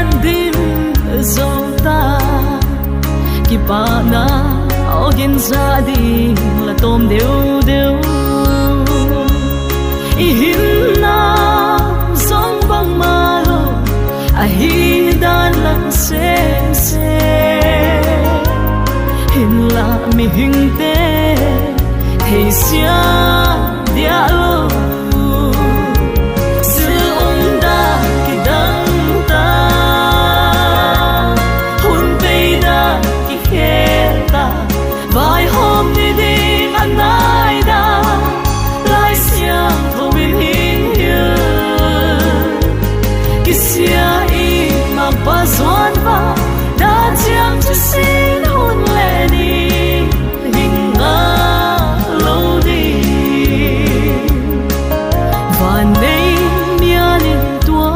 gian dim zota ki pa na ogin za di la tom deu deu i hin na song bang malo a hi dan lang se hin la mi hing te thei sia dia lo sự ung da ki dang ta hun pe da ki khe ta vai hôm đi đi anh ai da lai xiang thâu bin hin hiền ki sia i ma pa zuan va da chiang chu sin hun le ni hình nga lâu đi và nay mia in tua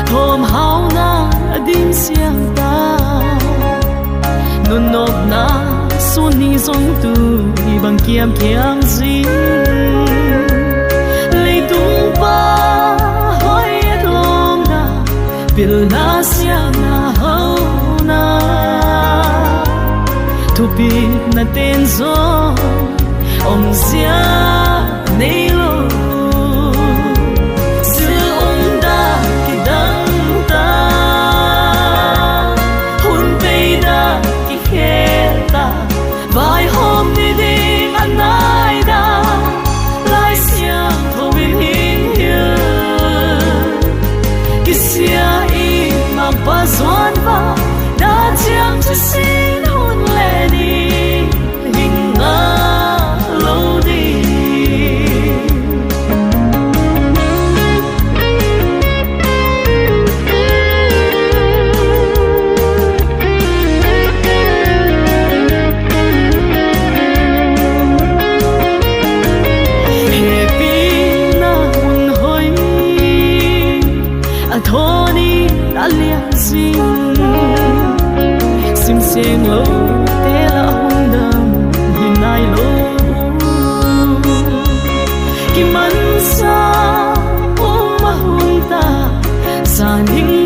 thom hao na dim xiang ta nun nop na sun ni zong tu i bang kiam kiam zi lei tung pa hoi at long na bil na siang na hau na thu pi na ten zo om sia nei lo sự ung da ki dang ta hun pe da ki khe ta vai hôm đi đi anh ai da lai xiang thâu bin hin hiền ki sia i ma pa zuan va da chiang chu sin hun le ni hình nga lâu đi thoni đã liang xin sim sim lo te la hung dam hin nai lo ki man sa ma hun ta san hing